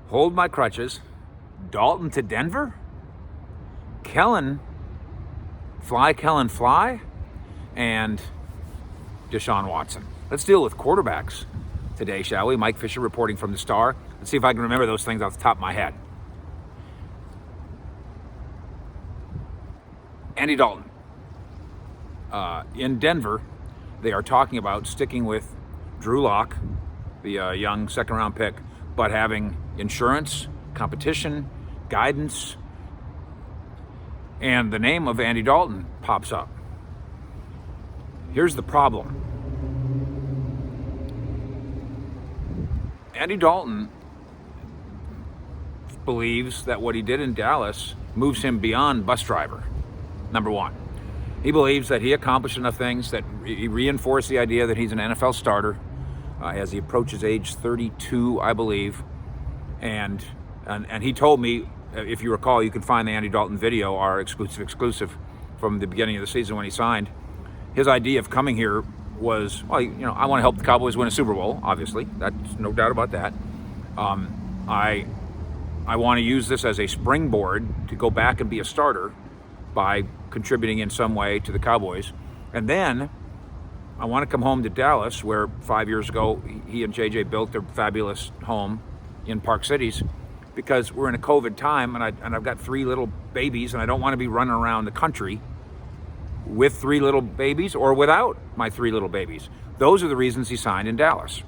Hold my crutches. Dalton to Denver? Kellen, fly, and Deshaun Watson. Let's deal with quarterbacks today, shall we? Mike Fisher reporting from the Star. Let's see if I can remember those things off the top of my head. Andy Dalton. In Denver, they are talking about sticking with Drew Lock, the young second-round pick, but having insurance, competition, guidance, and the name of Andy Dalton pops up. Here's the problem. Andy Dalton believes that what he did in Dallas moves him beyond bus driver, number one. He believes that he accomplished enough things that he reinforced the idea that he's an NFL starter as he approaches age 32, I believe. And he told me, if you recall, you can find the Andy Dalton video, our exclusive from the beginning of the season when he signed. His idea of coming here was, well, I want to help the Cowboys win a Super Bowl, obviously. That's no doubt about that. I want to use this as a springboard to go back and be a starter by contributing in some way to the Cowboys. And then I want to come home to Dallas, where 5 years ago he and JJ built their fabulous home in Park Cities, because we're in a COVID time, and I've got 3 little babies, and I don't want to be running around the country with 3 little babies or without my 3 little babies. Those are the reasons he signed in Dallas.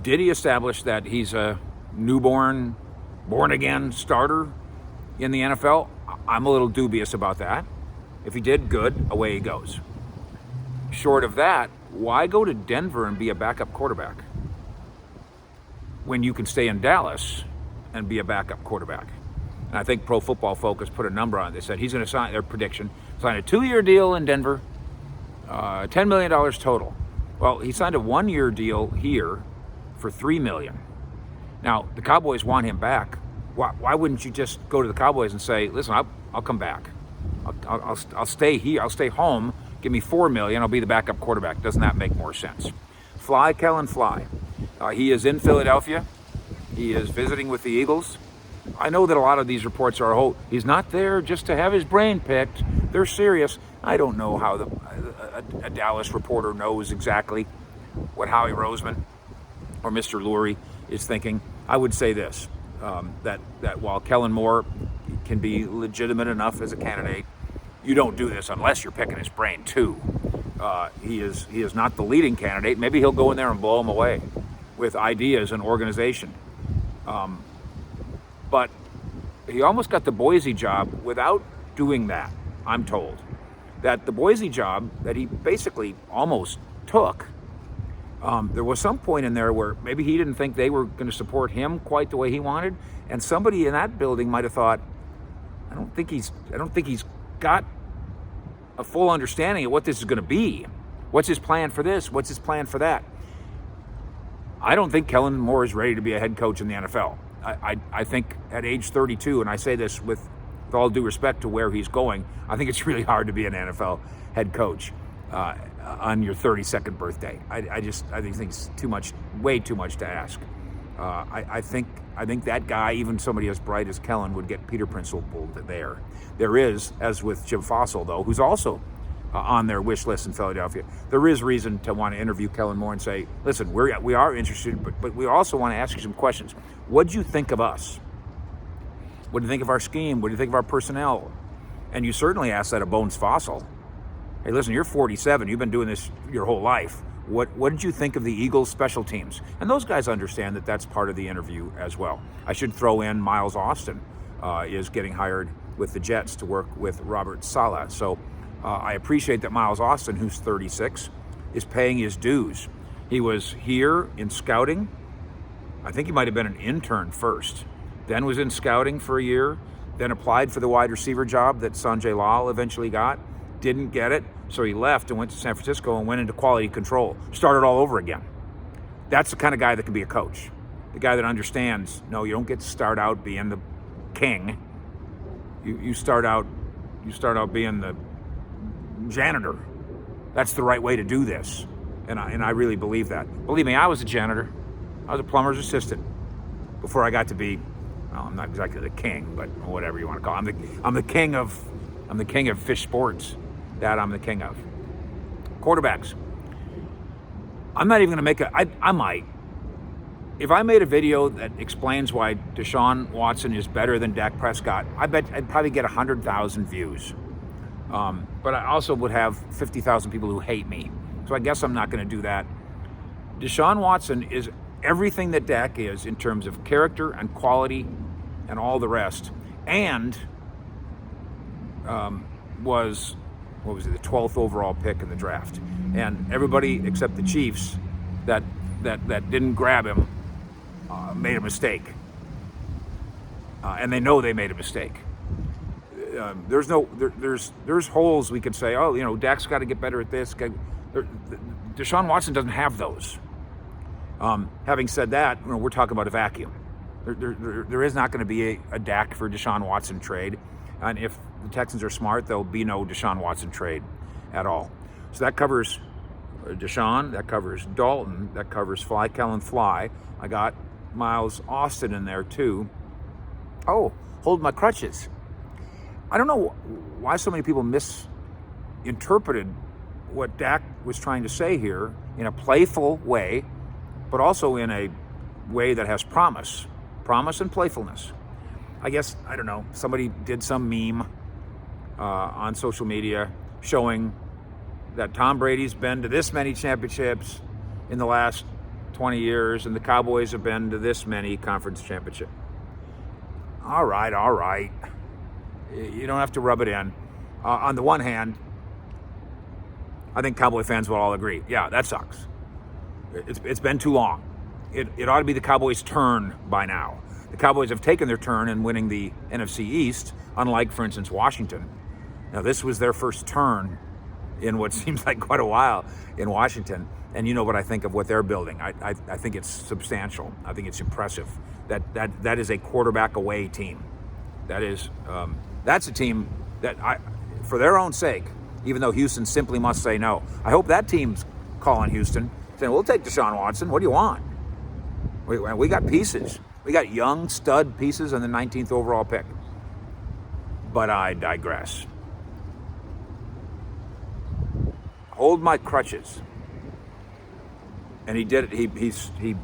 Did he establish that he's a newborn, born-again starter in the NFL? I'm a little dubious about that. If he did, good, away he goes. Short of that, why go to Denver and be a backup quarterback when you can stay in Dallas and be a backup quarterback? And I think Pro Football Focus put a number on it. They said he's going to sign, their prediction, sign a 2-year deal in Denver, $10 million total. Well, he signed a 1-year deal here for $3 million. Now, the Cowboys want him back. Why wouldn't you just go to the Cowboys and say, listen, I'll come back. I'll stay here. I'll stay home. Give me $4 million. I'll be the backup quarterback. Doesn't that make more sense? Fly, Kellen, fly. He is in Philadelphia. He is visiting with the Eagles. I know that a lot of these reports are, he's not there just to have his brain picked. They're serious. I don't know how a Dallas reporter knows exactly what Howie Roseman or Mr. Lurie is thinking. I would say this, that while Kellen Moore can be legitimate enough as a candidate, you don't do this unless you're picking his brain too. He is not the leading candidate. Maybe he'll go in there and blow him away with ideas and organization. But he almost got the Boise job without doing that, I'm told. That the Boise job that he basically almost took, there was some point in there where maybe he didn't think they were going to support him quite the way he wanted, and somebody in that building might have thought, I don't think he's got a full understanding of what this is going to be. What's his plan for this? What's his plan for that? I don't think Kellen Moore is ready to be a head coach in the NFL. I think at age 32, and I say this with all due respect to where he's going, I think it's really hard to be an NFL head coach on your 32nd birthday. I think it's way too much to ask. I think that guy, even somebody as bright as Kellen, would get Peter Principled there. There is, as with Jim Fossil, though, who's also on their wish list in Philadelphia, there is reason to want to interview Kellen Moore and say, listen, we are interested, but we also want to ask you some questions. What do you think of us? What do you think of our scheme? What do you think of our personnel? And you certainly ask that of Bones Fossil. Hey, listen, you're 47. You've been doing this your whole life. What did you think of the Eagles' special teams? And those guys understand that that's part of the interview as well. I should throw in Miles Austin is getting hired with the Jets to work with Robert Saleh. So I appreciate that Miles Austin, who's 36, is paying his dues. He was here in scouting. I think he might have been an intern first, then was in scouting for a year, then applied for the wide receiver job that Sanjay Lal eventually got, didn't get it, so he left and went to San Francisco and went into quality control, started all over again. That's the kind of guy that can be a coach, the guy that understands, no, you don't get to start out being the king. You start out being the janitor. That's the right way to do this, and I really believe that. Believe me, I was a janitor. I was a plumber's assistant. before I got to be, well, I'm not exactly the king, but whatever you want to call it. I'm the king of fish sports. That I'm the king of. Quarterbacks. I'm not even going to make I might. If I made a video that explains why Deshaun Watson is better than Dak Prescott, I bet I'd probably get 100,000 views. But I also would have 50,000 people who hate me. So I guess I'm not going to do that. Deshaun Watson is everything that Dak is in terms of character and quality and all the rest. And was the 12th overall pick in the draft. And everybody except the Chiefs that didn't grab him made a mistake. And they know they made a mistake. There's holes we could say, oh, you know, Dak's got to get better at this. Deshaun Watson doesn't have those. Having said that, you know, we're talking about a vacuum. There is not going to be a Dak for Deshaun Watson trade. And if the Texans are smart, there'll be no Deshaun Watson trade at all. So that covers Deshaun, that covers Dalton, that covers Fly, Kellen, Fly. I got Miles Austin in there too. Oh, hold my crutches. I don't know why so many people misinterpreted what Dak was trying to say here in a playful way, but also in a way that has promise and playfulness. I guess, I don't know, somebody did some meme on social media showing that Tom Brady's been to this many championships in the last 20 years and the Cowboys have been to this many conference championships. All right. You don't have to rub it in. On the one hand, I think Cowboy fans will all agree, yeah, that sucks. It's been too long. It ought to be the Cowboys' turn by now. The Cowboys have taken their turn in winning the NFC East, unlike, for instance, Washington. Now, this was their first turn in what seems like quite a while in Washington. And you know what I think of what they're building. I think it's substantial. I think it's impressive. That is a quarterback away team. That's a team that, for their own sake, even though Houston simply must say no, I hope that team's calling Houston, saying, we'll take Deshaun Watson. What do you want? We got pieces. We got young stud pieces in the 19th overall pick. But I digress. Hold my crutches. And he did it. He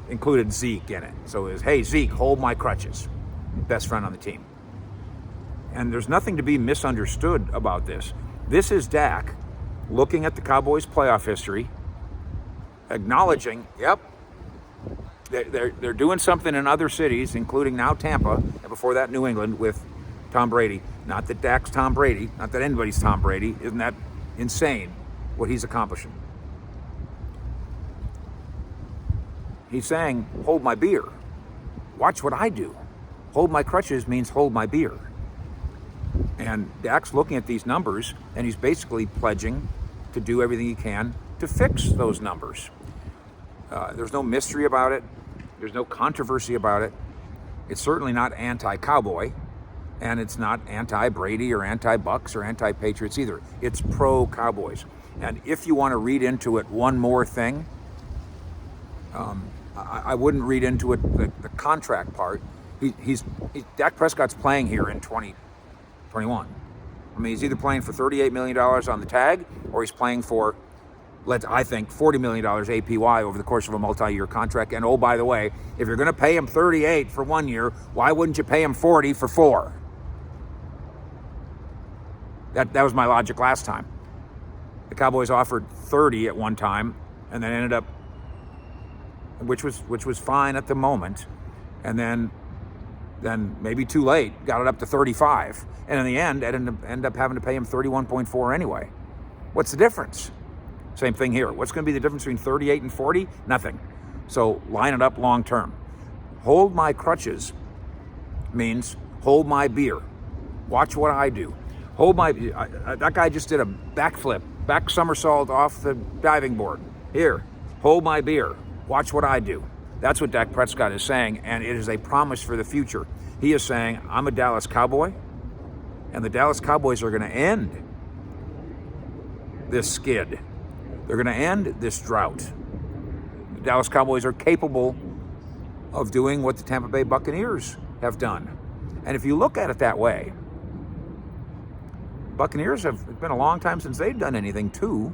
included Zeke in it. So it was, hey, Zeke, hold my crutches. Best friend on the team. And there's nothing to be misunderstood about this. This is Dak looking at the Cowboys' playoff history, acknowledging, yep, they're doing something in other cities, including now Tampa, and before that New England with Tom Brady. Not that Dak's Tom Brady, not that anybody's Tom Brady. Isn't that insane what he's accomplishing? He's saying, hold my beer. Watch what I do. Hold my crutches means hold my beer. And Dak's looking at these numbers, and he's basically pledging to do everything he can to fix those numbers. There's no mystery about it. There's no controversy about it. It's certainly not anti-Cowboy, and it's not anti-Brady or anti-Bucks or anti-Patriots either. It's pro-Cowboys. And if you want to read into it one more thing, I wouldn't read into it the contract part. Dak Prescott's playing here in 2021. I mean, he's either playing for $38 million on the tag, or he's playing for, I think, $40 million APY over the course of a multi-year contract. And oh, by the way, if you're going to pay him 38 for 1 year, why wouldn't you pay him 40 for 4? That was my logic last time. The Cowboys offered 30 at one time, and then ended up, which was fine at the moment, and then maybe too late, got it up to 35. And in the end, I ended up having to pay him 31.4 anyway. What's the difference? Same thing here. What's going to be the difference between 38 and 40? Nothing. So line it up long term. Hold my crutches means hold my beer. Watch what I do. That guy just did a backflip, back somersault off the diving board. Here, hold my beer. Watch what I do. That's what Dak Prescott is saying, and it is a promise for the future. He is saying, I'm a Dallas Cowboy, and the Dallas Cowboys are going to end this skid. They're going to end this drought. The Dallas Cowboys are capable of doing what the Tampa Bay Buccaneers have done. And if you look at it that way, Buccaneers have been a long time since they've done anything too.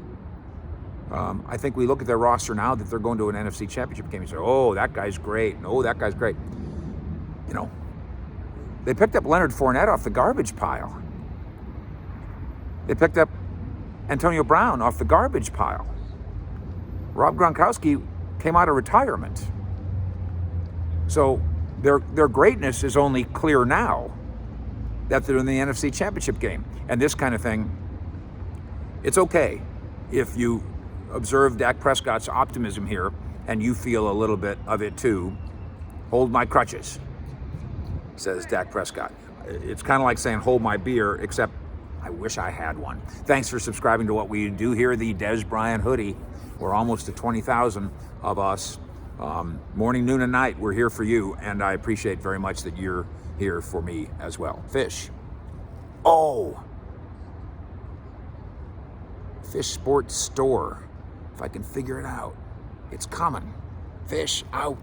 I think we look at their roster now that they're going to an NFC Championship game and say, oh, that guy's great. No, that guy's great. You know, they picked up Leonard Fournette off the garbage pile. They picked up Antonio Brown off the garbage pile. Rob Gronkowski came out of retirement. So their greatness is only clear now that they're in the NFC Championship game. And this kind of thing, it's okay if you observe Dak Prescott's optimism here and you feel a little bit of it too. Hold my crutches, says Dak Prescott. It's kind of like saying hold my beer, except I wish I had one. Thanks for subscribing to what we do here, the Des Bryant Hoodie. We're almost at 20,000 of us. Morning, noon, and night, we're here for you, and I appreciate very much that you're here for me as well. Fish. Oh! Fish Sports Store. If I can figure it out. It's coming. Fish out.